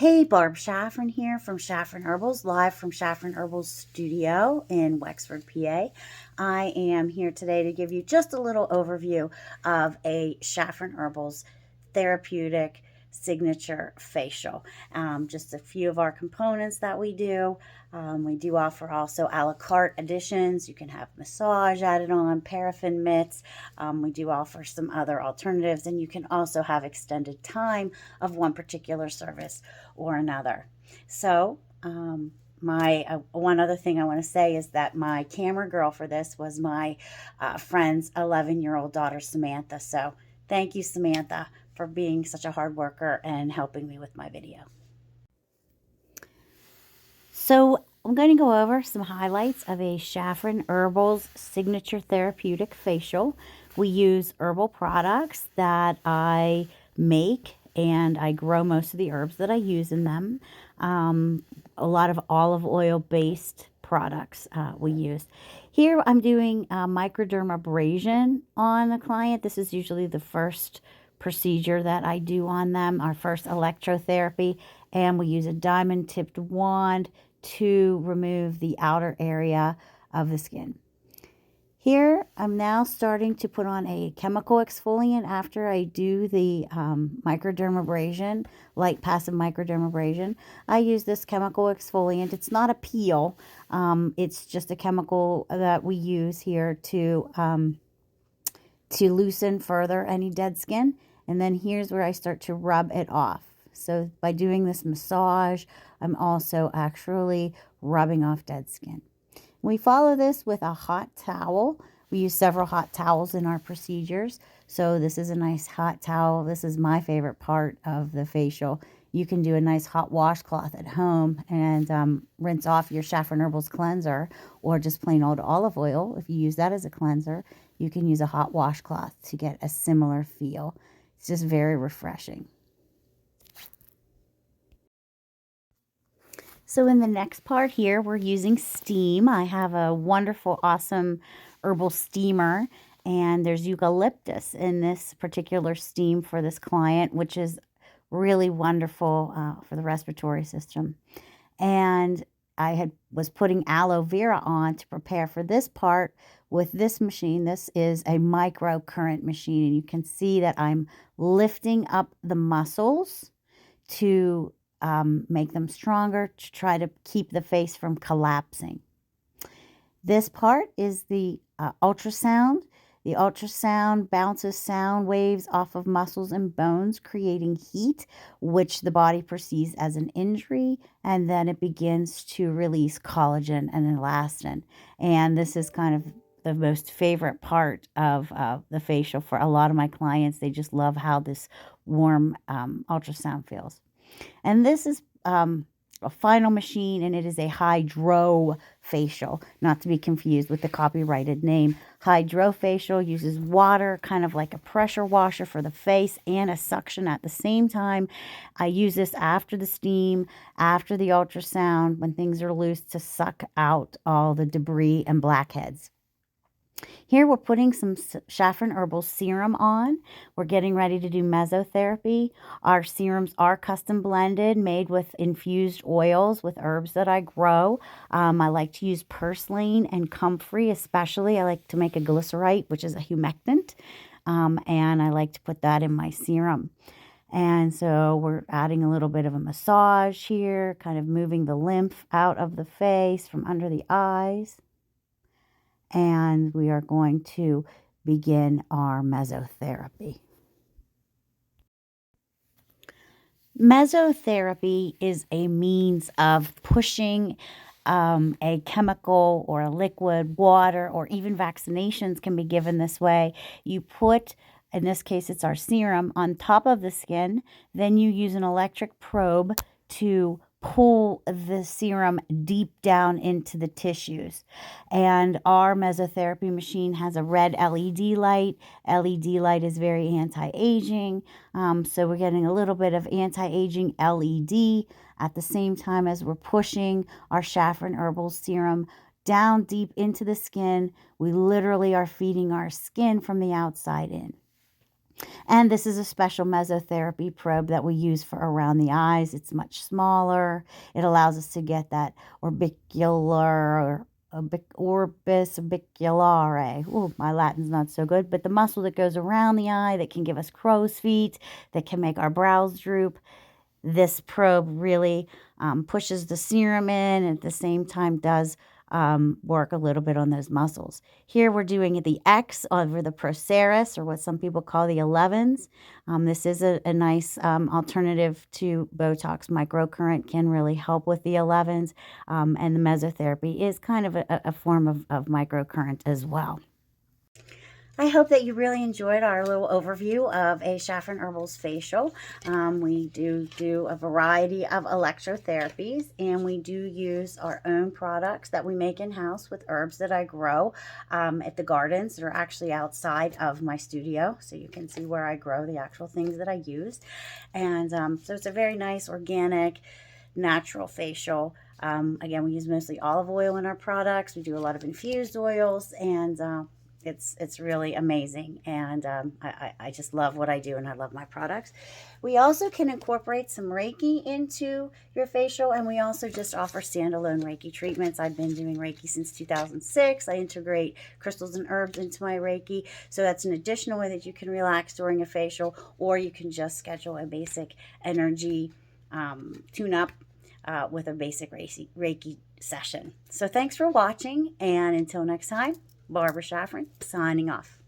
Hey, Barb Shaffron here from Shaffron Herbals, live from Shaffron Herbals studio in Wexford, PA. I am here today to give you just a little overview of a Shaffron Herbals therapeutic signature facial. Just a few of our components that we do. We do offer also a la carte additions. You can have massage added on, paraffin mitts. We do offer some other alternatives, and you can also have extended time of one particular service or another. So, my one other thing I want to say is that my camera girl for this was my friend's 11-year-old daughter, Samantha. So, thank you, Samantha, for being such a hard worker and helping me with my video. So I'm going to go over some highlights of a Shaffron Herbals signature therapeutic facial. We use herbal products that I make, and I grow most of the herbs that I use in them. A lot of olive oil based products we use. Here I'm doing microdermabrasion on the client. This is usually the first procedure that I do on them, our first electrotherapy, and we use a diamond tipped wand to remove the outer area of the skin. Here, I'm now starting to put on a chemical exfoliant after I do the microdermabrasion, light passive microdermabrasion. I use this chemical exfoliant. It's not a peel. It's just a chemical that we use here to loosen further any dead skin. And then here's where I start to rub it off. So by doing this massage, I'm also actually rubbing off dead skin. We follow this with a hot towel. We use several hot towels in our procedures. So this is a nice hot towel. This is my favorite part of the facial. You can do a nice hot washcloth at home and rinse off your Shaffron Herbals cleanser, or just plain old olive oil. If you use that as a cleanser, you can use a hot washcloth to get a similar feel. It's just very refreshing. So in the next part here, we're using steam. I have a wonderful, awesome herbal steamer, and there's eucalyptus in this particular steam for this client, which is really wonderful for the respiratory system. And I was putting aloe vera on to prepare for this part with this machine. This is a microcurrent machine, and you can see that I'm lifting up the muscles to make them stronger, to try to keep the face from collapsing. This part is the ultrasound. The ultrasound bounces sound waves off of muscles and bones, creating heat, which the body perceives as an injury, and then it begins to release collagen and elastin. And this is kind of the most favorite part of the facial for a lot of my clients. They just love how this warm ultrasound feels. And this is a final machine, and it is a hydrofacial, not to be confused with the copyrighted name. Hydrofacial uses water, kind of like a pressure washer for the face and a suction at the same time. I use this after the steam, after the ultrasound, when things are loose, to suck out all the debris and blackheads. Here we're putting some Shaffron Herbal serum on. We're getting ready to do mesotherapy. Our serums are custom blended, made with infused oils with herbs that I grow. I like to use purslane and comfrey especially. I like to make a glycerite, which is a humectant, and I like to put that in my serum. And so we're adding a little bit of a massage here, kind of moving the lymph out of the face from under the eyes. And we are going to begin our mesotherapy. Mesotherapy is a means of pushing a chemical or a liquid, water, or even vaccinations can be given this way. You put, in this case, it's our serum, on top of the skin. Then you use an electric probe to pull the serum deep down into the tissues. And our mesotherapy machine has a red LED light. LED light is very anti-aging. So we're getting a little bit of anti-aging LED at the same time as we're pushing our Shaffron Herbal serum down deep into the skin. We literally are feeding our skin from the outside in. And this is a special mesotherapy probe that we use for around the eyes. It's much smaller. It allows us to get that orbicular orbis orbiculare. Ooh, my Latin's not so good, but the muscle that goes around the eye that can give us crow's feet, that can make our brows droop. This probe really pushes the serum in and at the same time does work a little bit on those muscles. Here we're doing the X over the procerus, or what some people call the 11s. This is a nice alternative to Botox. Microcurrent can really help with the 11s, and the mesotherapy is kind of a form of microcurrent as well. I hope that you really enjoyed our little overview of a Saffron Herbals facial. We do a variety of electrotherapies, and we do use our own products that we make in-house with herbs that I grow at the gardens that are actually outside of my studio, so you can see where I grow the actual things that I use. And so it's a very nice, organic, natural facial. Again, we use mostly olive oil in our products. We do a lot of infused oils, and it's really amazing, and I just love what I do, and I love my products. We also can incorporate some Reiki into your facial, and we also just offer standalone Reiki treatments. I've been doing Reiki since 2006. I integrate crystals and herbs into my Reiki, so that's an additional way that you can relax during a facial, or you can just schedule a basic energy tune-up with a basic Reiki session. So thanks for watching, and until next time, Barbara Saffron signing off.